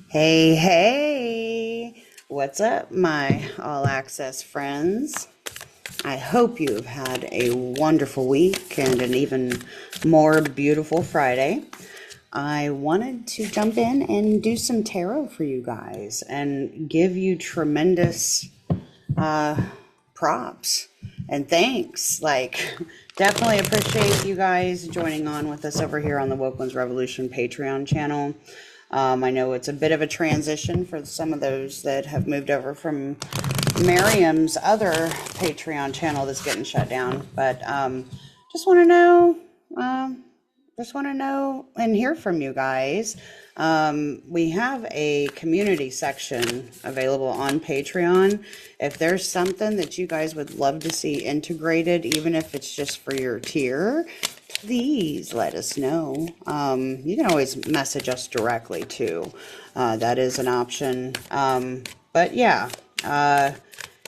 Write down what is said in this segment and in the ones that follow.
Hey, hey, what's up, my all access friends? I hope you've had a wonderful week and an even more beautiful Friday. I wanted to jump in and do some tarot for you guys and give you tremendous props and thanks. Definitely appreciate you guys joining on with us over here on the Woke.Ones.Revolution Patreon channel. I know it's a bit of a transition for some of those that have moved over from Miriam's other Patreon channel that's getting shut down, but just want to know, um, just want to know and hear from you guys. We have a community section available on Patreon. If there's something that you guys would love to see integrated, even if it's just for your tier, please let us know. You can always message us directly too. That is an option. But yeah,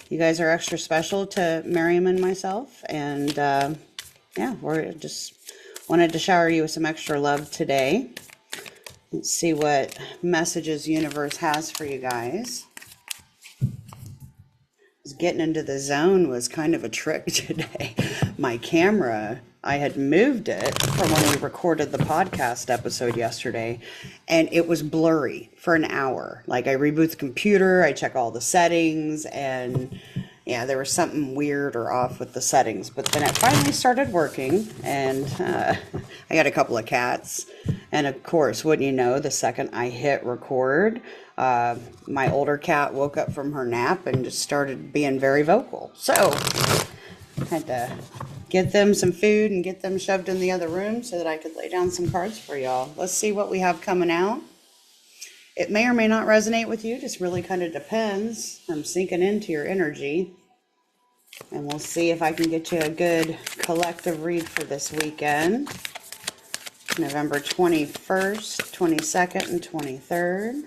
you guys are extra special to Miriam and myself. And yeah, we're just wanted to shower you with some extra love today. Let's see what messages universe has for you guys. Getting into the zone was kind of a trick today. My camera, I had moved it from when we recorded the podcast episode yesterday, and it was blurry for an hour. Like, I reboot the computer, I check all the settings, and yeah, there was something weird or off with the settings. But then it finally started working, and I got a couple of cats. And of course, wouldn't you know, the second I hit record, my older cat woke up from her nap and just started being very vocal. So I had to get them some food and get them shoved in the other room so that I could lay down some cards for y'all. Let's see what we have coming out. It may or may not resonate with you, just really kind of depends. I'm sinking into your energy. And we'll see if I can get you a good collective read for this weekend. November 21st, 22nd, and 23rd.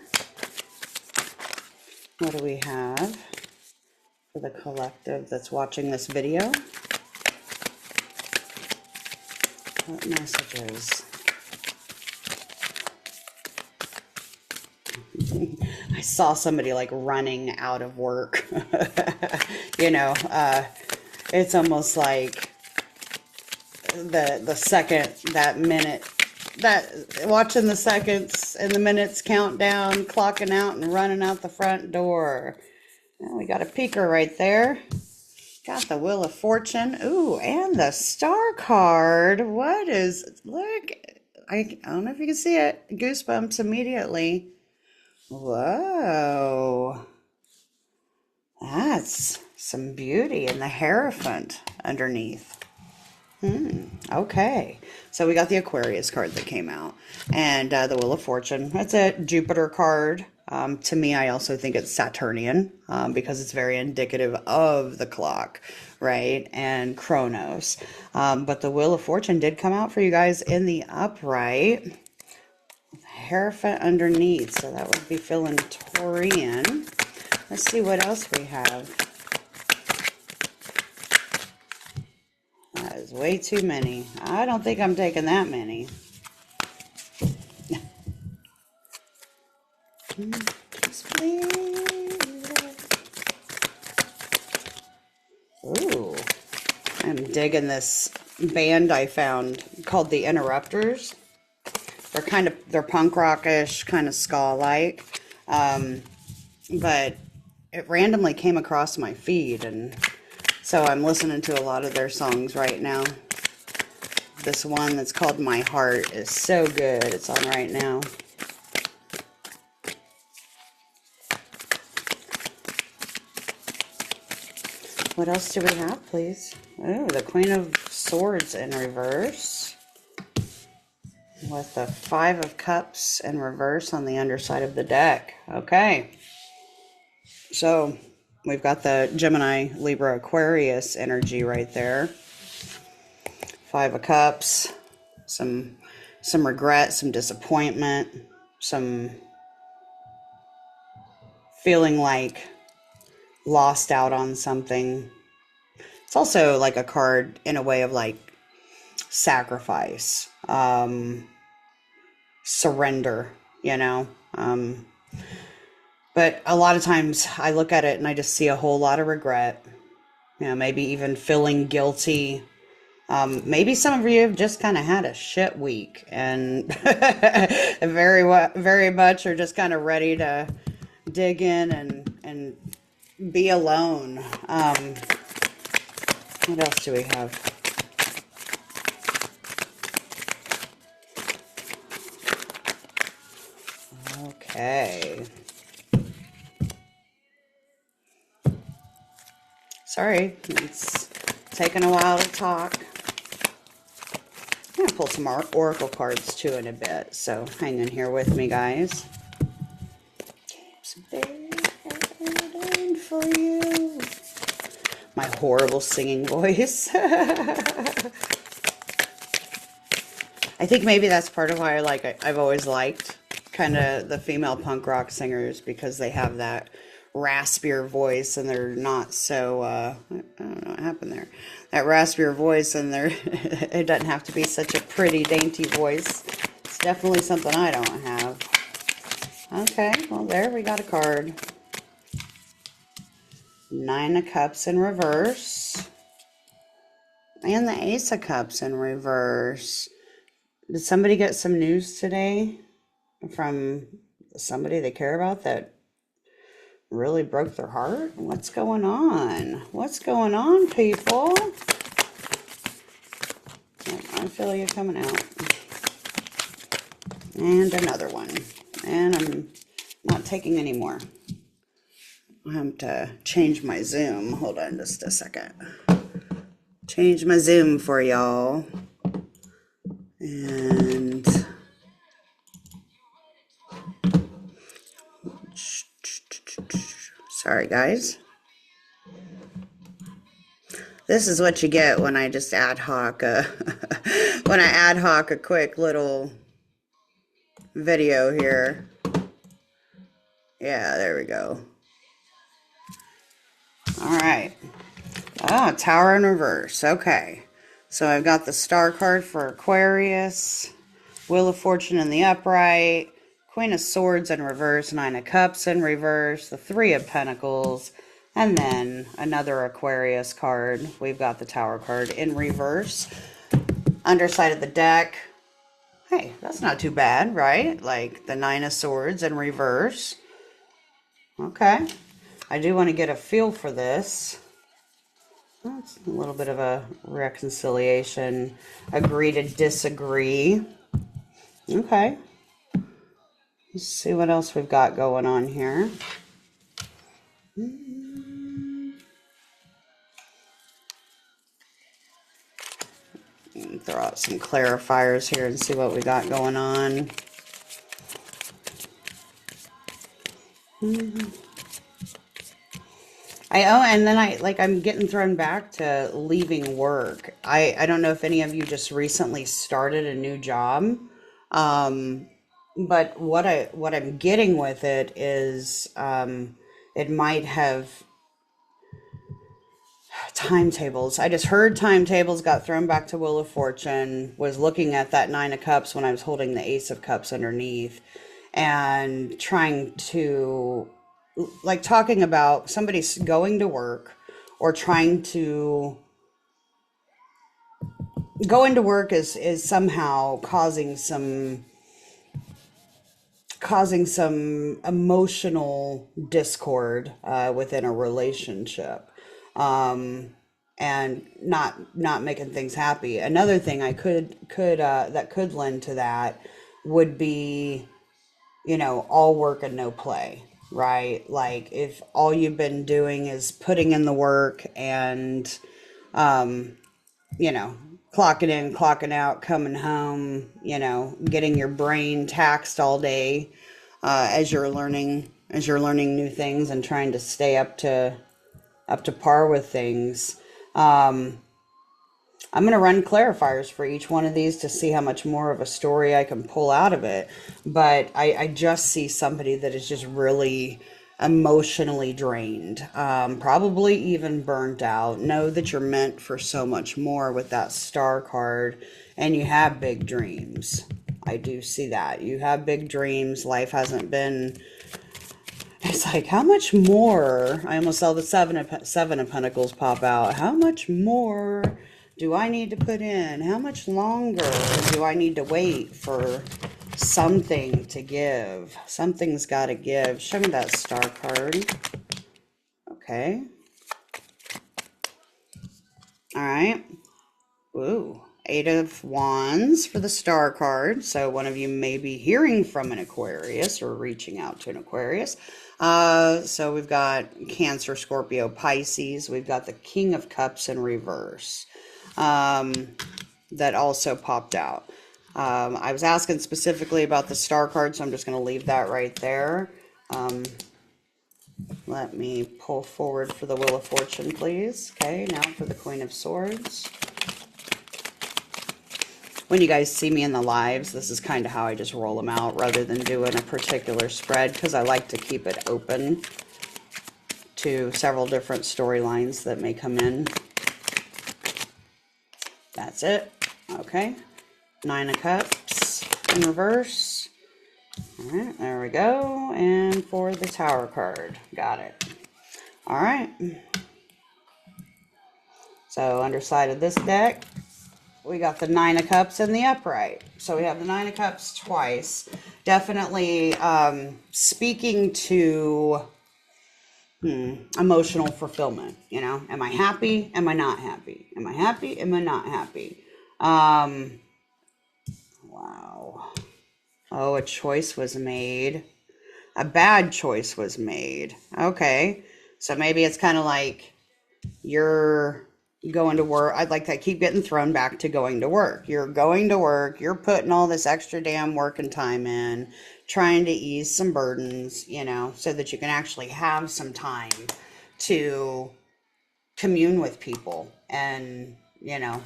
What do we have for the collective that's watching this video? What messages? I saw somebody like running out of work. You know, it's almost like the second, that minute, that watching the seconds and the minutes count down, clocking out and running out the front door. Well, we got a peeker right there. Got the Wheel of Fortune. Ooh, and the Star card. What is, look, I don't know if you can see it. Goosebumps immediately. Whoa. That's some beauty in the Hierophant underneath. Okay, so we got the Aquarius card that came out, and the Wheel of Fortune. That's a Jupiter card. To me, I also think it's Saturnian because it's very indicative of the clock, right? And Chronos. But the Wheel of Fortune did come out for you guys in the upright. Hierophant underneath, so that would be feeling Taurian. Let's see what else we have. That is way too many. I don't think I'm taking that many. Just please. Ooh, I'm digging this band I found called the Interrupters. They're punk rockish, kind of ska-like. But it randomly came across my feed, and so I'm listening to a lot of their songs right now. This one that's called My Heart is so good. It's on right now. What else do we have, please? Oh, the Queen of Swords in reverse. With the Five of Cups in reverse on the underside of the deck. Okay. So we've got the Gemini, Libra, Aquarius energy right there. Five of Cups, some regret, some disappointment, some feeling like lost out on something. It's also like a card in a way of like sacrifice. surrender, you know. But a lot of times I look at it and I just see a whole lot of regret, maybe even feeling guilty. Maybe some of you have just kind of had a shit week and very much are just kind of ready to dig in and be alone. What else do we have? Okay. Sorry, it's taking a while to talk. I'm going to pull some oracle cards too in a bit, so hang in here with me, guys. Keeps begging for you. My horrible singing voice. I think maybe that's part of why I've always liked kind of the female punk rock singers, because they have that raspier voice and they're not so I don't know what happened there. That raspier voice, and they're it doesn't have to be such a pretty dainty voice. It's definitely something I don't have. Okay, well there we got a card. Nine of Cups in reverse. And the Ace of Cups in reverse. Did somebody get some news today from somebody they care about that really broke their heart? What's going on? What's going on, people? I feel you coming out. And another one. And I'm not taking any more. I have to change my zoom. Hold on just a second. Change my zoom for y'all. And sorry, guys. This is what you get when I just ad hoc when I ad hoc a quick little video here. Yeah, there we go. All right. Oh, Tower in reverse. Okay. So I've got the Star card for Aquarius, Wheel of Fortune in the upright, Queen of Swords in reverse, Nine of Cups in reverse, the Three of Pentacles, and then another Aquarius card. We've got the Tower card in reverse. Underside of the deck. Hey, that's not too bad, right? Like the Nine of Swords in reverse. Okay. I do want to get a feel for this. That's a little bit of a reconciliation. Agree to disagree. Okay. Let's see what else we've got going on here. Throw out some clarifiers here and see what we got going on. And then I'm getting thrown back to leaving work. I don't know if any of you just recently started a new job. But what I'm getting with it is, it might have timetables. I just heard timetables, got thrown back to Wheel of Fortune, was looking at that Nine of Cups when I was holding the Ace of Cups underneath, and trying to, talking about somebody's going to work or trying to go into work is somehow causing some emotional discord within a relationship, and not making things happy. Another thing I could that could lend to that would be, all work and no play, right? Like if all you've been doing is putting in the work and clocking in, clocking out, coming home, getting your brain taxed all day as you're learning new things and trying to stay up to par with things. I'm going to run clarifiers for each one of these to see how much more of a story I can pull out of it. But I just see somebody that is just really emotionally drained, probably even burnt out. Know that you're meant for so much more with that Star card, and you have big dreams. I do see that. You have big dreams. Life hasn't been, it's like, how much more? I almost saw the seven of Pentacles pop out. How much more do I need to put in? How much longer do I need to wait for something to give? Something's got to give. Show me that star card. Okay. All right. Ooh. 8 of Wands for the star card. So one of you may be hearing from an Aquarius or reaching out to an Aquarius. So we've got Cancer, Scorpio, Pisces. We've got the King of Cups in reverse. That also popped out. I was asking specifically about the star card, so I'm just going to leave that right there. Let me pull forward for the Wheel of Fortune, please. Okay, now for the Queen of Swords. When you guys see me in the lives, this is kind of how I just roll them out rather than doing a particular spread, because I like to keep it open to several different storylines that may come in. That's it. Okay. 9 of Cups in reverse. All right, there we go. And for the Tower card. Got it. All right. So underside of this deck, we got the 9 of Cups in the upright. So we have the 9 of Cups twice. Definitely speaking to emotional fulfillment. You know, am I happy? Am I not happy? Am I happy? Am I not happy? Wow. Oh, a choice was made. A bad choice was made. Okay. So maybe it's kind of like you're going to work. I'd like to keep getting thrown back to going to work. You're going to work. You're putting all this extra damn work and time in, trying to ease some burdens, you know, so that you can actually have some time to commune with people and, you know,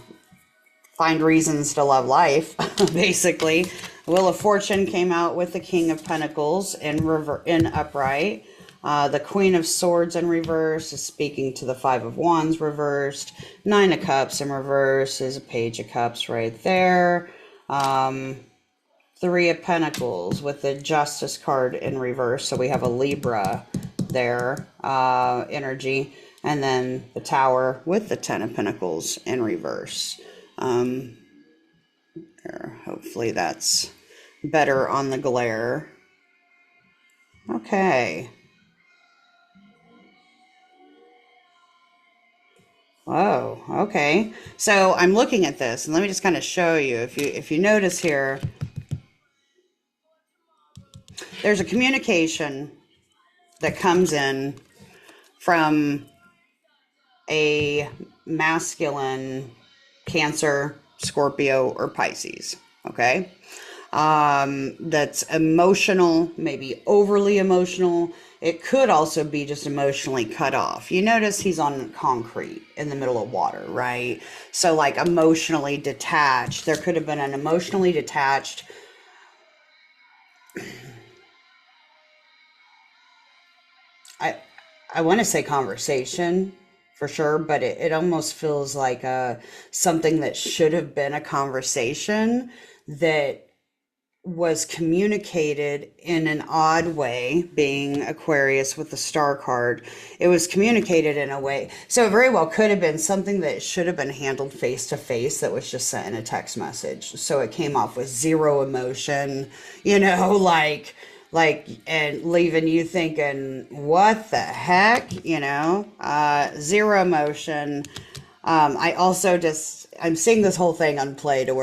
find reasons to love life, basically. Wheel of Fortune came out with the King of Pentacles in upright. The Queen of Swords in reverse is speaking to the 5 of Wands reversed. 9 of Cups in reverse is a Page of Cups right there. 3 of Pentacles with the Justice card in reverse. So we have a Libra there, energy. And then the Tower with the 10 of Pentacles in reverse. Hopefully that's better on the glare. Okay. Oh, okay. So I'm looking at this, and let me just kind of show you. If you notice here, there's a communication that comes in from a masculine Cancer, Scorpio, or Pisces. Okay. That's emotional, maybe overly emotional. It could also be just emotionally cut off. You notice he's on concrete in the middle of water, right? So like emotionally detached. There could have been an emotionally detached I want to say conversation for sure, but it almost feels like something that should have been a conversation that was communicated in an odd way, being Aquarius with the star card. It was communicated in a way. So it very well could have been something that should have been handled face to face that was just sent in a text message. So it came off with zero emotion, you know, and leaving you thinking, what the heck, you know, zero emotion. I also I'm seeing this whole thing unplay to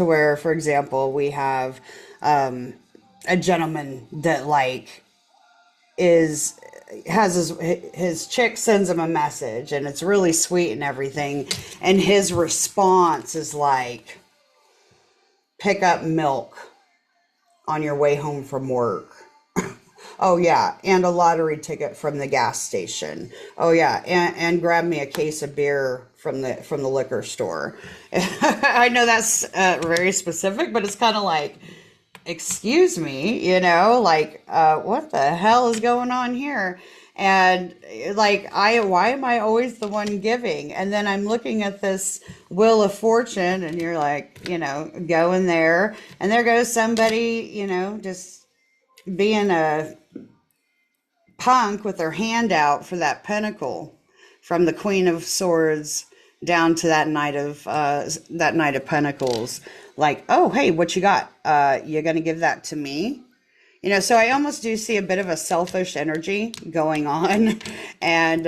where, for example, we have a gentleman that like has his chick sends him a message and it's really sweet and everything, and his response is like, pick up milk on your way home from work. Oh yeah, and a lottery ticket from the gas station. Oh yeah, and grab me a case of beer from the liquor store. I know that's very specific, but it's kind of like, excuse me, you know, like what the hell is going on here? And like, why am I always the one giving? And then I'm looking at this Wheel of Fortune, and you're like, going there, and there goes somebody, just being a punk with their hand out for that pentacle, from the Queen of Swords down to that Knight of Pentacles. Like, oh, hey, what you got? You're gonna give that to me? So I almost do see a bit of a selfish energy going on. And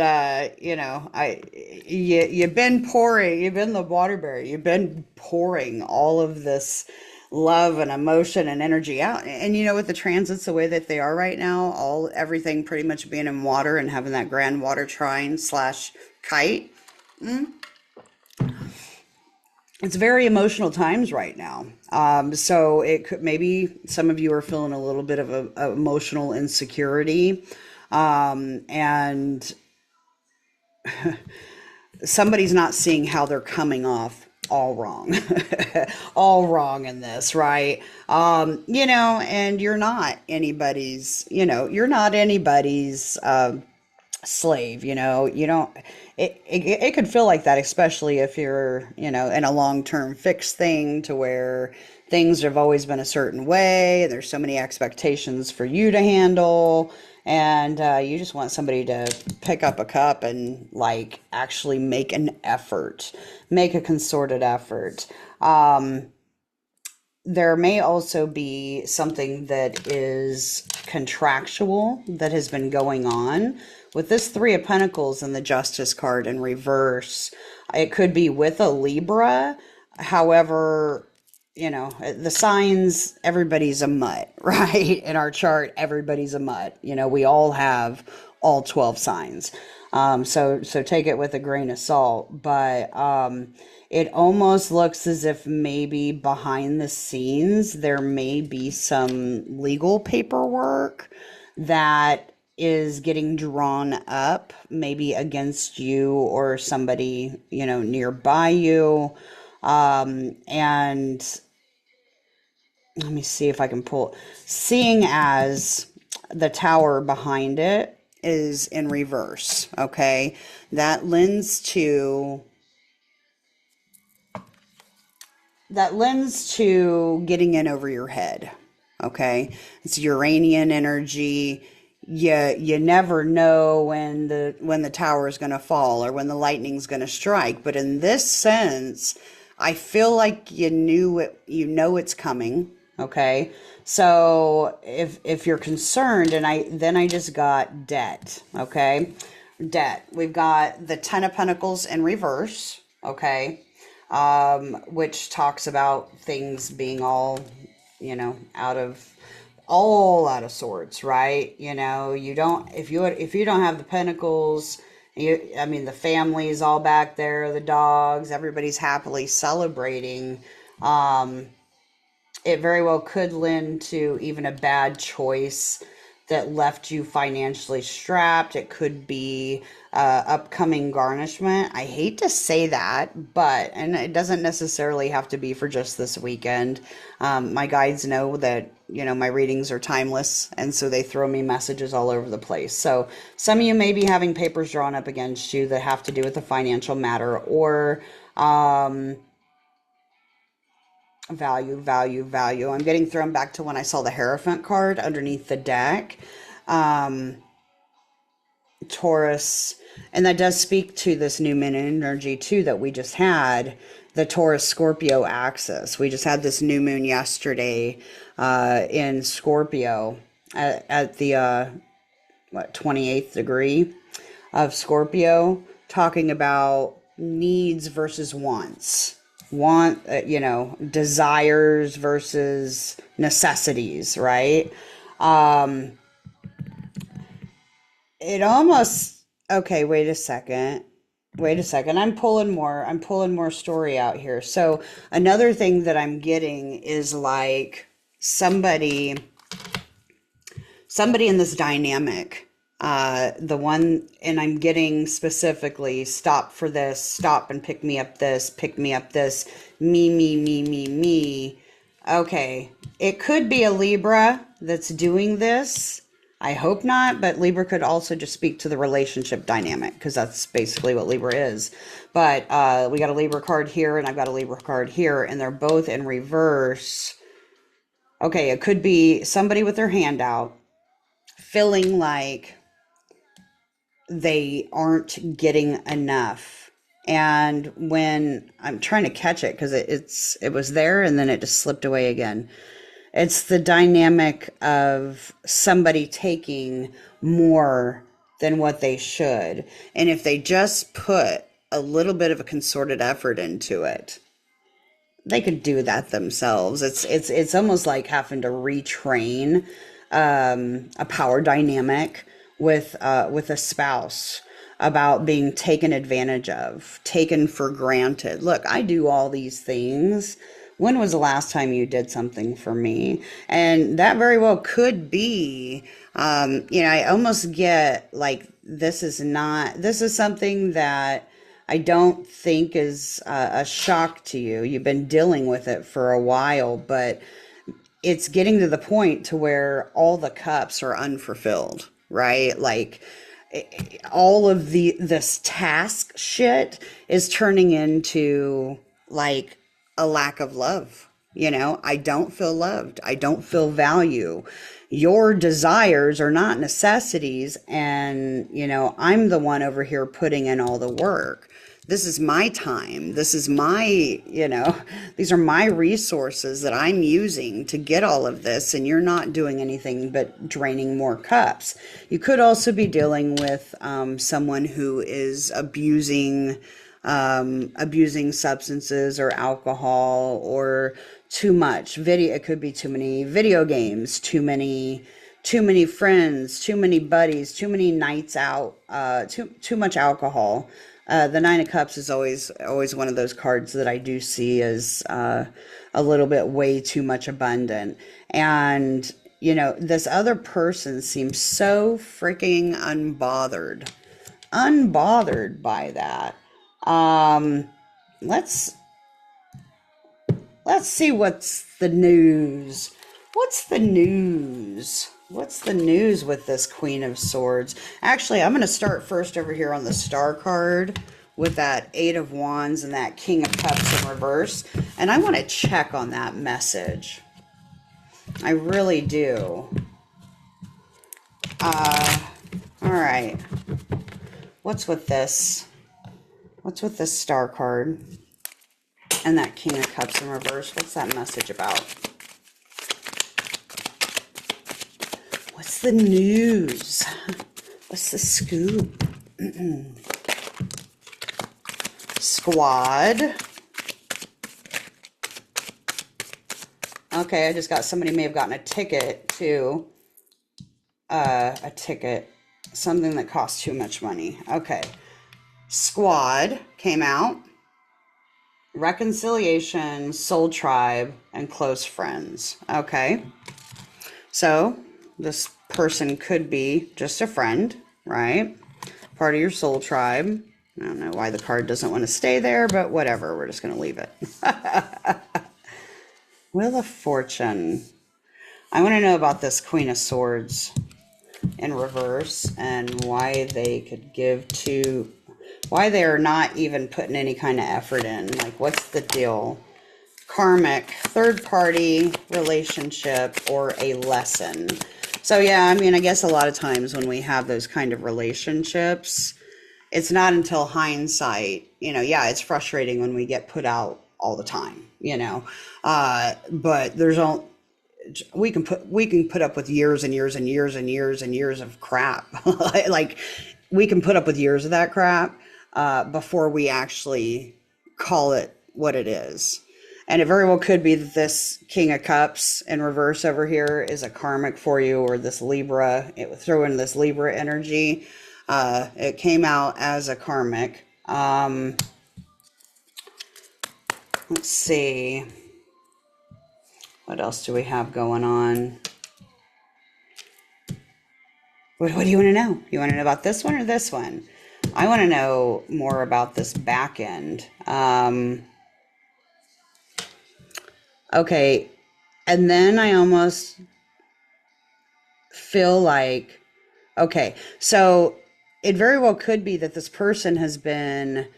you've been pouring, you've been the Waterbury, you've been pouring all of this love and emotion and energy out. And with the transits the way that they are right now, everything pretty much being in water and having that grand water trine slash kite, it's very emotional times right now. So it could, maybe some of you are feeling a little bit of a emotional insecurity, and somebody's not seeing how they're coming off all wrong, all wrong in this, right? And you're not anybody's, slave. You don't, it could feel like that, especially if you're, in a long-term fixed thing, to where things have always been a certain way. There's so many expectations for you to handle, and you just want somebody to pick up a cup and like actually make an effort, make a concerted effort. There may also be something that is contractual that has been going on. With this Three of Pentacles and the Justice card in reverse, it could be with a Libra. However, the signs, everybody's a mutt, right? In our chart, everybody's a mutt. We all have all 12 signs. So take it with a grain of salt. But it almost looks as if maybe behind the scenes there may be some legal paperwork that is getting drawn up, maybe against you or somebody, nearby you. And let me see if I can seeing as the Tower behind it is in reverse, okay? That lends to getting in over your head, okay? It's Uranian energy. You never know when the tower is going to fall or when the lightning's going to strike. But in this sense, I feel like it's coming, okay? So if you're concerned, and I just got debt, okay? Debt. We've got the Ten of Pentacles in reverse, okay? Which talks about things being all, out of sorts, right? You don't, if you don't have the pentacles, the family's all back there, the dogs, everybody's happily celebrating. It very well could lend to even a bad choice that left you financially strapped. It could be upcoming garnishment. I hate to say that, and it doesn't necessarily have to be for just this weekend. My guides know that, my readings are timeless, and so they throw me messages all over the place. So some of you may be having papers drawn up against you that have to do with a financial matter, or value. I'm getting thrown back to when I saw the Hierophant card underneath the deck. Taurus, and that does speak to this new moon energy too that we just had, the Taurus Scorpio axis. We just had this new moon yesterday in Scorpio at the 28th degree of Scorpio, talking about needs versus wants. Desires versus necessities, right? It almost, okay, wait a second. I'm pulling more story out here. So another thing that I'm getting is like somebody in this dynamic, the one, and I'm getting specifically, stop for this, stop and pick me up this, me. Okay, it could be a Libra that's doing this. I hope not, but Libra could also just speak to the relationship dynamic because that's basically what Libra is. But we got a Libra card here and I've got a Libra card here, and they're both in reverse. Okay, it could be somebody with their hand out feeling like they aren't getting enough. And when I'm trying to catch it because it was there and then it just slipped away again. It's the dynamic of somebody taking more than what they should. And if they just put a little bit of a concerted effort into it, they could do that themselves. It's almost like having to retrain a power dynamic with a spouse about being taken advantage of, taken for granted. Look, I do all these things. When was the last time you did something for me? And that very well could be, I almost get like this is something that I don't think is a shock to you. You've been dealing with it for a while, but it's getting to the point to where all the cups are unfulfilled, right? Like all of this task shit is turning into like a lack of love. I don't feel loved. I don't feel value. Your desires are not necessities. And, I'm the one over here putting in all the work. This is my time. This is these are my resources that I'm using to get all of this. And you're not doing anything but draining more cups. You could also be dealing with someone who is abusing substances or alcohol or too much video. It could be too many video games, too many friends, too many buddies, too many nights out, too much alcohol. The Nine of Cups is always one of those cards that I do see as a little bit way too much abundant. And this other person seems so freaking unbothered by that. Let's see what's the news. What's the news? What's the news with this Queen of Swords? Actually, I'm going to start first over here on the Star card with that Eight of Wands and that King of Cups in reverse. And I want to check on that message. I really do. All right. What's with this? What's with this Star card and that King of Cups in reverse? What's that message about? What's the news? What's the scoop? Squad. Okay, I just got somebody may have gotten a ticket to something that costs too much money. Okay. Squad came out. Reconciliation, soul tribe, and close friends. Okay. So this person could be just a friend, right? Part of your soul tribe. I don't know why the card doesn't want to stay there, but whatever. We're just going to leave it. Wheel of Fortune. I want to know about this Queen of Swords in reverse and why they could why they are not even putting any kind of effort in. Like, what's the deal? Karmic, third party, relationship, or a lesson. So yeah, I mean, I guess a lot of times when we have those kind of relationships, it's not until hindsight, yeah, it's frustrating when we get put out all the time, but we can put up with years and years and years and years and years of crap. Like we can put up with years of that crap before we actually call it what it is. And it very well could be that this King of Cups in reverse over here is a karmic for you, or this Libra. It would throw in this Libra energy. It came out as a karmic. Let's see. What else do we have going on? What do you want to know? You want to know about this one or this one? I want to know more about this back end. Okay. And then I almost feel like, okay, so it very well could be that this person has been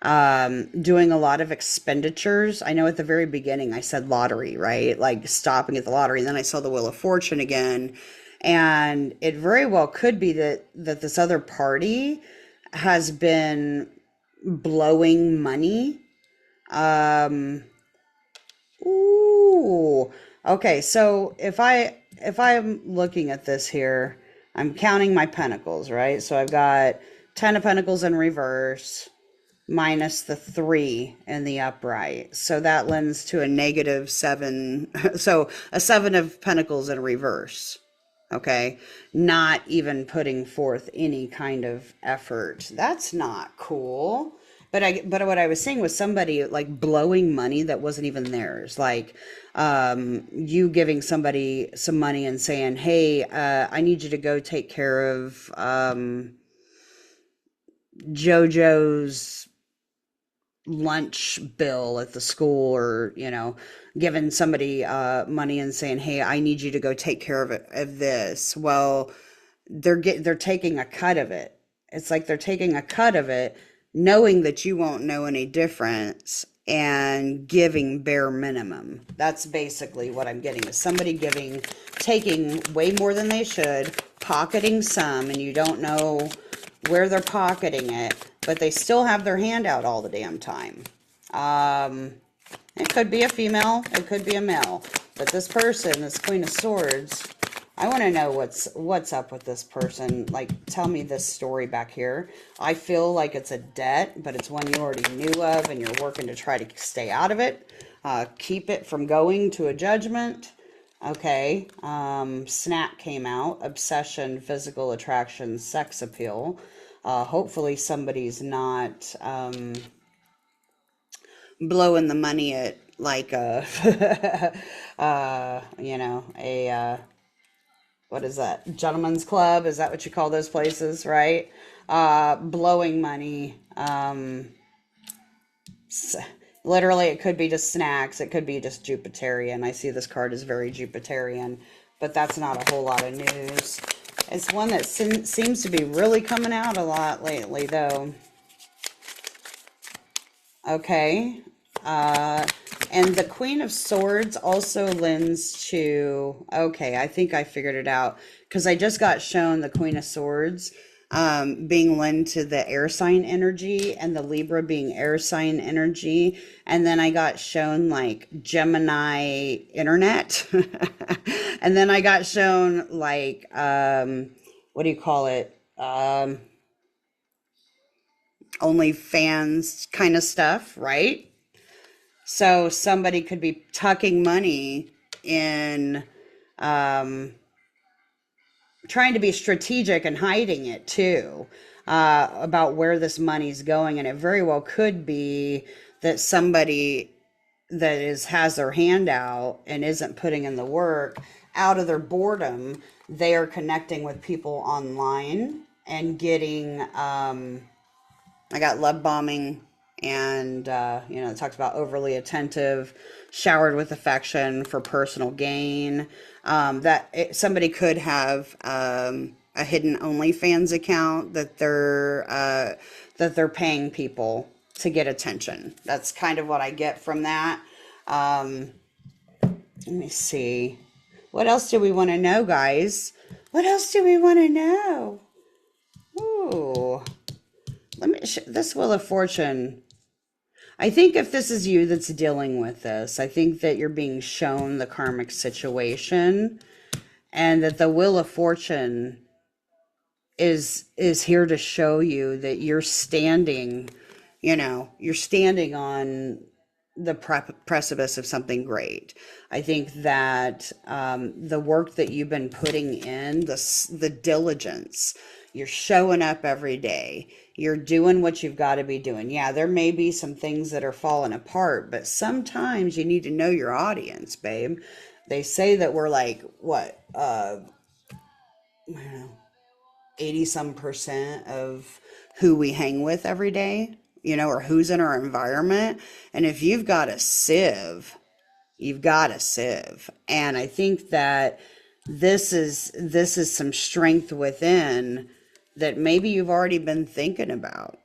doing a lot of expenditures. I know at the very beginning I said lottery, right? Like stopping at the lottery. And then I saw the Wheel of Fortune again. And it very well could be that this other party has been blowing money. Um, Ooh. Okay, so if I'm looking at this here, I'm counting my pentacles, right? So I've got 10 of pentacles in reverse minus the 3 in the upright. So that lends to a negative 7. So a 7 of pentacles in reverse. Okay? Not even putting forth any kind of effort. That's not cool. But what I was saying was somebody like blowing money that wasn't even theirs. Like you giving somebody some money and saying, "Hey, I need you to go take care of JoJo's lunch bill at the school," or giving somebody money and saying, "Hey, I need you to go take care of this." Well, they're taking a cut of it. It's like they're taking a cut of it, knowing that you won't know any difference, and giving bare minimum. That's basically what I'm getting, is somebody taking way more than they should, pocketing some, and you don't know where they're pocketing it, but they still have their hand out all the damn time. Um, it could be a female, it could be a male, but this person, this Queen of Swords, I want to know what's up with this person. Like, tell me this story back here. I feel like it's a debt, but it's one you already knew of, and you're working to try to stay out of it. Keep it from going to a judgment. Okay. Snap came out. Obsession, physical attraction, sex appeal. Hopefully somebody's not blowing the money at like a, a what is that? Gentleman's club? Is that what you call those places, right? Blowing money. Literally, it could be just snacks. It could be just Jupiterian. I see this card is very Jupiterian, but that's not a whole lot of news. It's one that seems to be really coming out a lot lately, though. Okay. And the Queen of Swords also lends to, okay, I think I figured it out, because I just got shown the Queen of Swords being lent to the air sign energy, and the Libra being air sign energy. And then I got shown like Gemini internet. And then I got shown like, what do you call it? OnlyFans kind of stuff, right? So somebody could be tucking money in, trying to be strategic and hiding it too, about where this money's going. And it very well could be that somebody that has their hand out and isn't putting in the work, out of their boredom, they are connecting with people online and getting, I got love bombing, and it talks about overly attentive, showered with affection for personal gain. Somebody could have a hidden OnlyFans account that they're paying people to get attention. That's kind of what I get from that. Let me see. What else do we want to know, guys? What else do we want to know? Ooh. This Wheel of Fortune. I think if this is you that's dealing with this, I think that you're being shown the karmic situation, and that the Wheel of Fortune is here to show you that you're standing on the precipice of something great. I think that the work that you've been putting in, the diligence, you're showing up every day. You're doing what you've got to be doing. Yeah, there may be some things that are falling apart, but sometimes you need to know your audience, babe. They say that we're like, what, I don't know, 80 some percent of who we hang with every day, or who's in our environment. And if you've got a sieve, you've got a sieve. And I think that this is some strength within that maybe you've already been thinking about.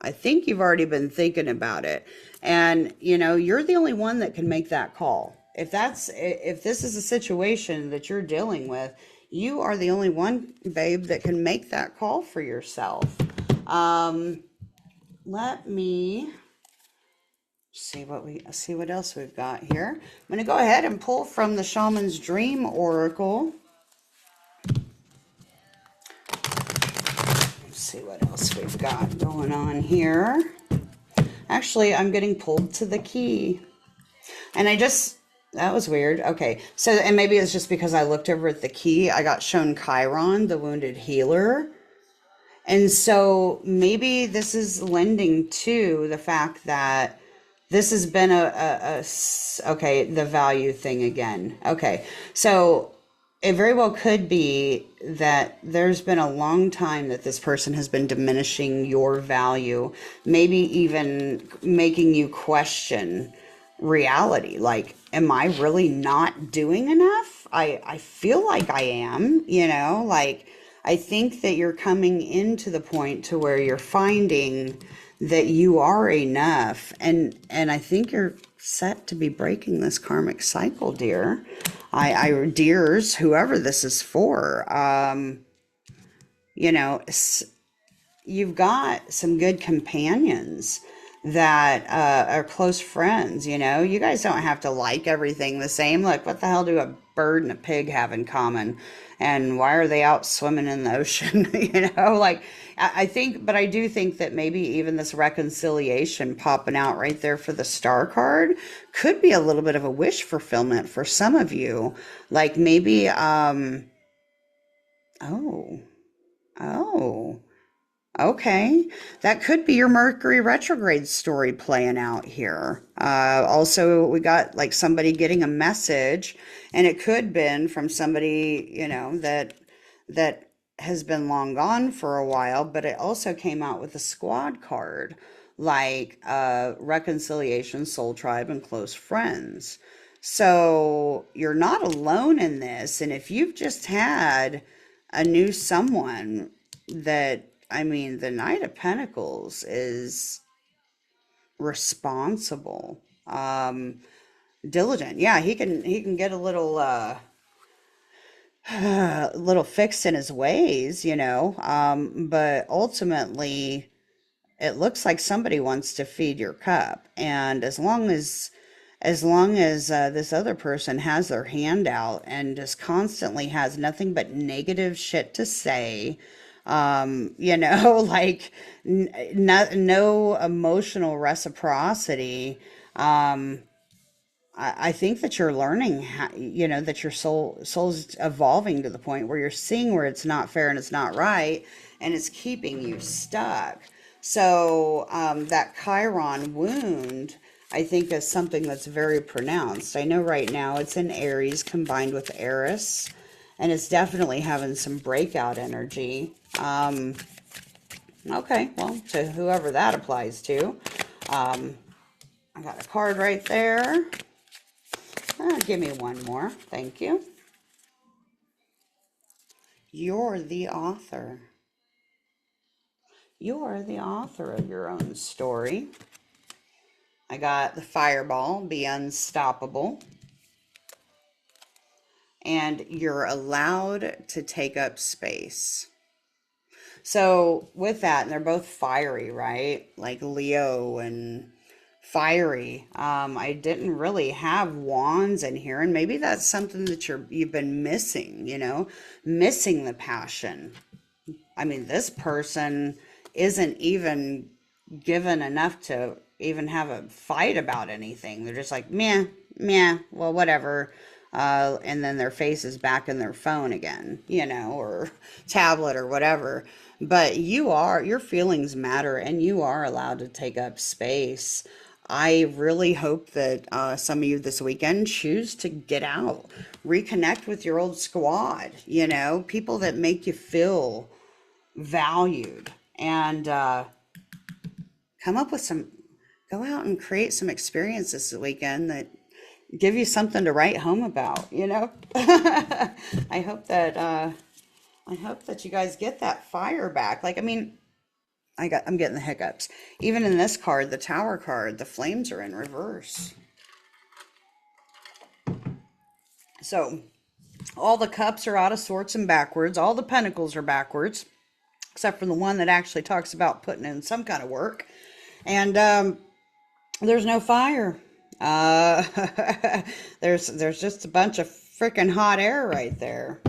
I think you've already been thinking about it. And, you're the only one that can make that call. If this is a situation that you're dealing with, you are the only one, babe, that can make that call for yourself. Let me see what else we've got here. I'm going to go ahead and pull from the Shaman's Dream Oracle. Let's see what else we've got going on here. Actually, I'm getting pulled to the key. And that was weird. Okay. So, and maybe it's just because I looked over at the key, I got shown Chiron, the wounded healer. And so maybe this is lending to the fact that this has been okay, the value thing again. Okay. So it very well could be that there's been a long time that this person has been diminishing your value, maybe even making you question reality. Like, am I really not doing enough? I feel like I am, like I think that you're coming into the point to where you're finding that you are enough, and I think you're set to be breaking this karmic cycle, dear. Dears, whoever this is for, you've got some good companions that are close friends. You guys don't have to like everything the same. Like, what the hell do a bird and a pig have in common? And why are they out swimming in the ocean? Like, I think, but I do think that maybe even this reconciliation popping out right there for the star card could be a little bit of a wish fulfillment for some of you. Like, maybe, oh, oh. Okay, that could be your Mercury retrograde story playing out here. Also, we got like somebody getting a message, and it could have been from somebody, that has been long gone for a while, but it also came out with a squad card, like reconciliation, soul tribe, and close friends. So you're not alone in this, and if you've just had a new someone that, I mean, the Knight of Pentacles is responsible, diligent. Yeah, he can get a little little fixed in his ways, but ultimately it looks like somebody wants to feed your cup. And as long as this other person has their hand out and just constantly has nothing but negative shit to say, like no emotional reciprocity, I think that you're learning how, that your soul's evolving to the point where you're seeing where it's not fair and it's not right, and it's keeping you stuck. So that Chiron wound, I think, is something that's very pronounced. I know right now it's in Aries combined with Eris, and it's definitely having some breakout energy. Okay, well, to whoever that applies to. I got a card right there. Give me one more. Thank you. You're the author. You're the author of your own story. I got the fireball, be unstoppable. And you're allowed to take up space. So with that, and they're both fiery, right? Like Leo and fiery. I didn't really have wands in here, and maybe that's something that you've been missing, missing the passion. I mean, this person isn't even given enough to even have a fight about anything. They're just like, meh, meh, well, whatever. And then their face is back in their phone again, or tablet or whatever. But your feelings matter, and you are allowed to take up space. I really hope that some of you this weekend choose to get out, reconnect with your old squad, people that make you feel valued, and come up with go out and create some experiences this weekend that give you something to write home about, you know? I hope that you guys get that fire back. Like, I mean, I'm getting the hiccups. Even in this card, the Tower card, the flames are in reverse. So all the cups are out of sorts and backwards. All the pentacles are backwards, except for the one that actually talks about putting in some kind of work. And there's no fire. Uh, there's just a bunch of freaking hot air right there.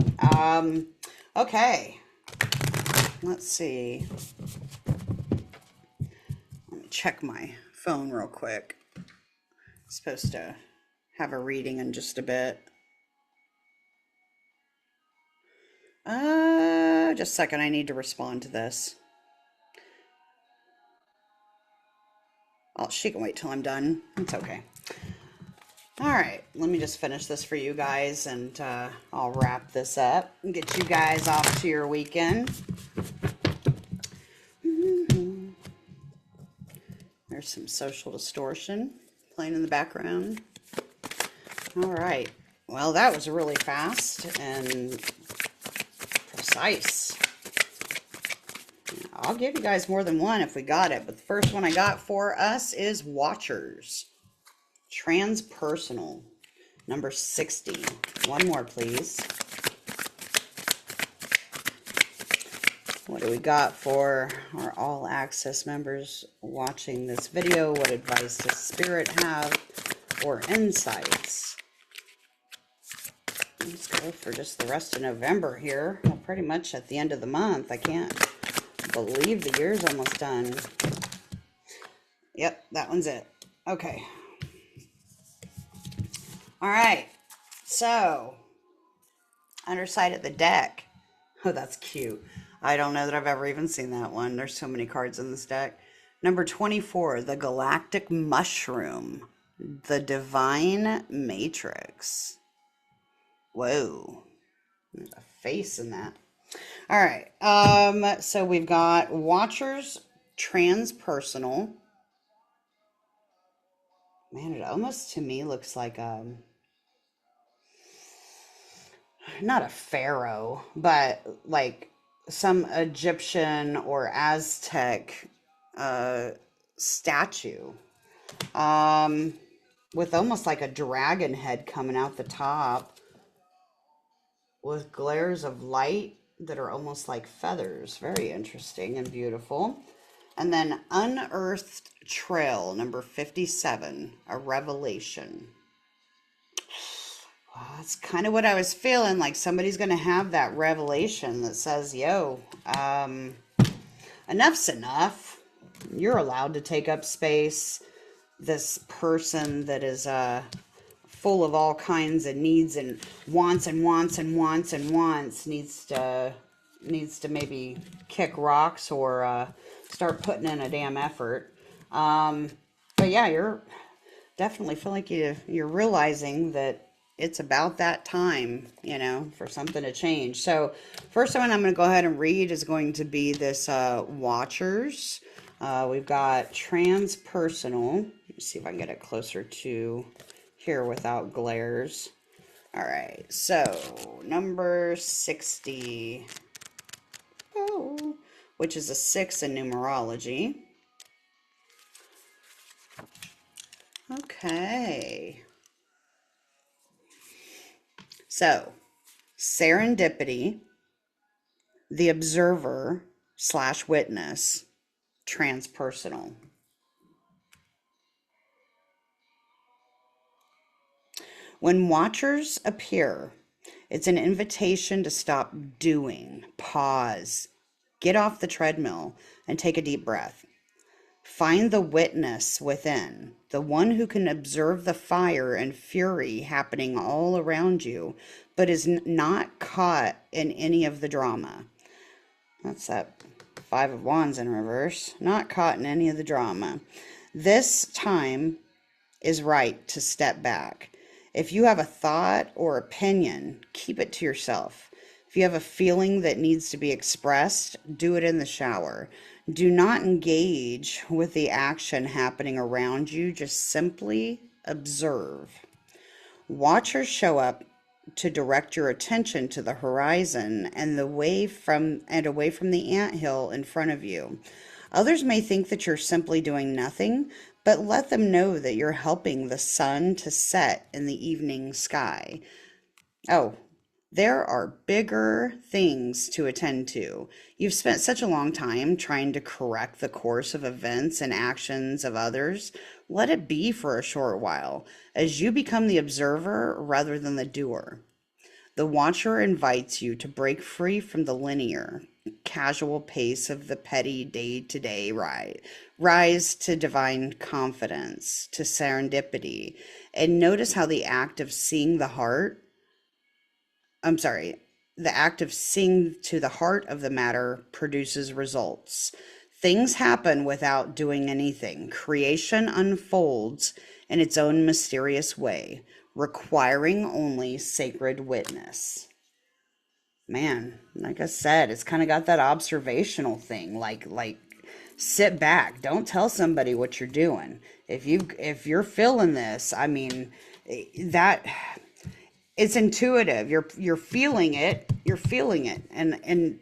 Okay. Let's see. Let me check my phone real quick. I'm supposed to have a reading in just a bit. Just a second. I need to respond to this. Oh, she can wait till I'm done. It's okay. All right, let me just finish this for you guys, and I'll wrap this up and get you guys off to your weekend. There's some social distortion playing in the background. All right, well, that was really fast and precise. I'll give you guys more than one if we got it, but the first one I got for us is Watchers. Transpersonal, number 60. One more, please. What do we got for our all access members watching this video? What advice does Spirit have or insights? Let's go for just the rest of November here. Well, pretty much at the end of the month. I can't believe the year's almost done. Yep, that one's it. Okay. All right, so underside of the deck. Oh, that's cute. I don't know that I've ever even seen that one. There's so many cards in this deck. Number 24, the Galactic Mushroom, the Divine Matrix. Whoa, there's a face in that. All right, so we've got Watchers, Transpersonal. Man, it almost to me looks like not a pharaoh, but like some Egyptian or Aztec statue, with almost like a dragon head coming out the top with glares of light that are almost like feathers. Very interesting and beautiful. And then Unearthed Trail, number 57, a revelation. Well, that's kind of what I was feeling, like somebody's going to have that revelation that says, yo, enough's enough. You're allowed to take up space. This person that is full of all kinds of needs and wants and wants and wants and wants needs to maybe kick rocks or start putting in a damn effort. But yeah, you're definitely feel like you're realizing that it's about that time, you know, for something to change. So first one I'm going to go ahead and read is going to be this Watchers. We've got Transpersonal. Let me see if I can get it closer to here without glares. All right, so number 60, which is a 6 in numerology. Okay. So, serendipity, the observer / witness, transpersonal. When watchers appear, it's an invitation to stop doing, pause, get off the treadmill, and take a deep breath. Find the witness within, the one who can observe the fire and fury happening all around you, but is not caught in any of the drama. That's that 5 of Wands in reverse. Not caught in any of the drama. This time is right to step back. If you have a thought or opinion, keep it to yourself. If you have a feeling that needs to be expressed, do it in the shower. Do not engage with the action happening around you. Just simply observe. Watchers show up to direct your attention to the horizon and away from the anthill in front of you. Others may think that you're simply doing nothing, but let them know that you're helping the sun to set in the evening sky. Oh, there are bigger things to attend to. You've spent such a long time trying to correct the course of events and actions of others. Let it be for a short while, as you become the observer rather than the doer. The watcher invites you to break free from the linear, casual pace of the petty day to day ride. Rise to divine confidence, to serendipity, and notice how I'm sorry, the act of seeing to the heart of the matter produces results. Things happen without doing anything. Creation unfolds in its own mysterious way, requiring only sacred witness. Man, like I said, it's kind of got that observational thing, like sit back, don't tell somebody what you're doing. If you're feeling this, I mean, that it's intuitive. You're feeling it. You're feeling it. And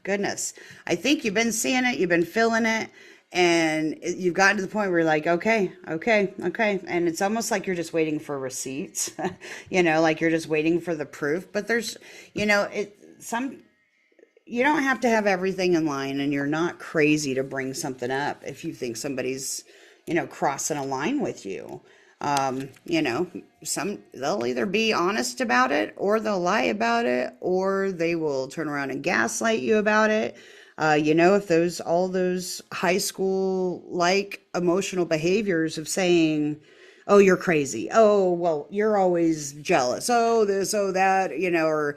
goodness, I think you've been seeing it. You've been feeling it, and you've gotten to the point where you're like, okay, okay, okay. And it's almost like you're just waiting for receipts. Like you're just waiting for the proof. But there's, it some you don't have to have everything in line, and you're not crazy to bring something up if you think somebody's, crossing a line with you. You know, they'll either be honest about it, or they'll lie about it, or they will turn around and gaslight you about it. If all those high school like emotional behaviors of saying, oh, you're crazy. Oh, well, you're always jealous. Oh, this, oh, that, or,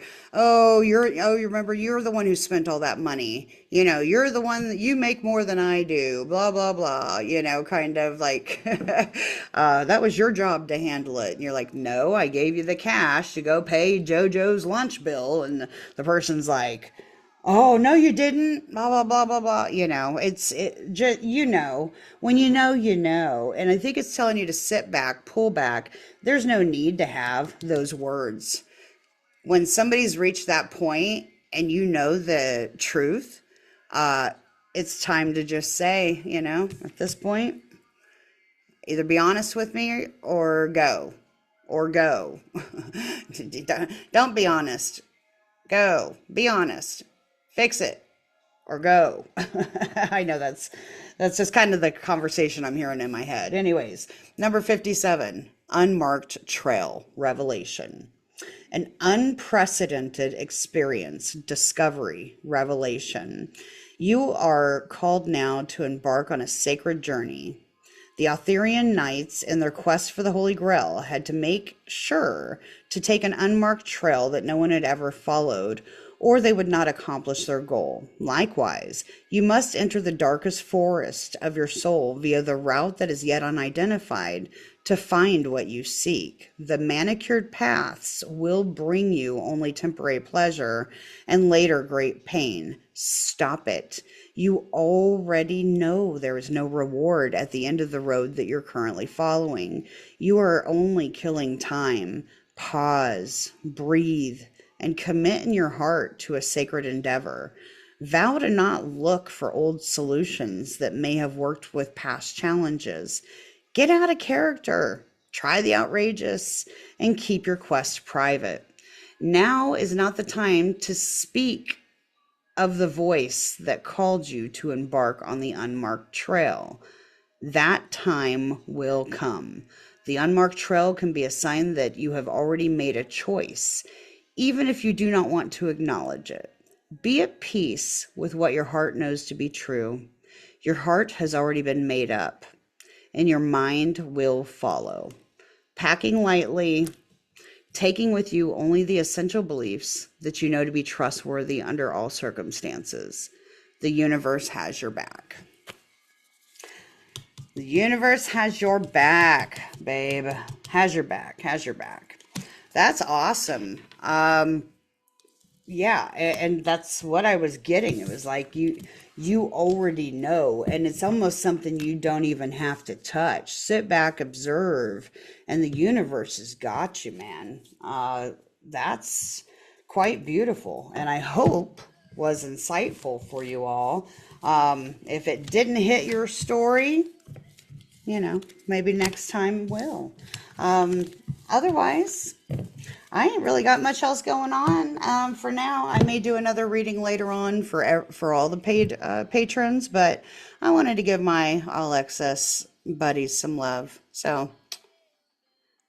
you remember you're the one who spent all that money. You're the one that you make more than I do, blah, blah, blah, kind of like, that was your job to handle it. And you're like, no, I gave you the cash to go pay JoJo's lunch bill. And the person's like, oh, no, you didn't, blah, blah, blah, blah, blah. It just, when you know. And I think it's telling you to sit back, pull back. There's no need to have those words. When somebody's reached that point and you know the truth, it's time to just say, at this point, either be honest with me or go. Or go. Don't be honest. Go. Be honest. Fix it or go. I know that's just kind of the conversation I'm hearing in my head. Anyways, number 57, unmarked trail, revelation. An unprecedented experience, discovery, revelation. You are called now to embark on a sacred journey. The Arthurian knights, in their quest for the Holy Grail, had to make sure to take an unmarked trail that no one had ever followed, or they would not accomplish their goal. Likewise, you must enter the darkest forest of your soul via the route that is yet unidentified to find what you seek. The manicured paths will bring you only temporary pleasure and later great pain. Stop it. You already know there is no reward at the end of the road that you're currently following. You are only killing time. Pause, breathe, and commit in your heart to a sacred endeavor. Vow to not look for old solutions that may have worked with past challenges. Get out of character, try the outrageous, and keep your quest private. Now is not the time to speak of the voice that called you to embark on the unmarked trail. That time will come. The unmarked trail can be a sign that you have already made a choice, even if you do not want to acknowledge it. Be at peace with what your heart knows to be true. Your heart has already been made up, and your mind will follow. Packing lightly, taking with you only the essential beliefs that you know to be trustworthy under all circumstances. The universe has your back. The universe has your back, babe. Has your back, has your back. That's awesome. Yeah, and that's what I was getting. It was like you already know, and it's almost something you don't even have to touch. Sit back, observe, and the universe has got you, man. That's quite beautiful, and I hope was insightful for you all. If it didn't hit your story, maybe next time will. Um, Otherwise, I ain't really got much else going on for now. I may do another reading later on for all the paid patrons, but I wanted to give my All Access buddies some love. So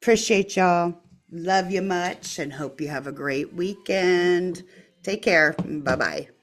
appreciate y'all. Love you much and hope you have a great weekend. Take care. Bye bye.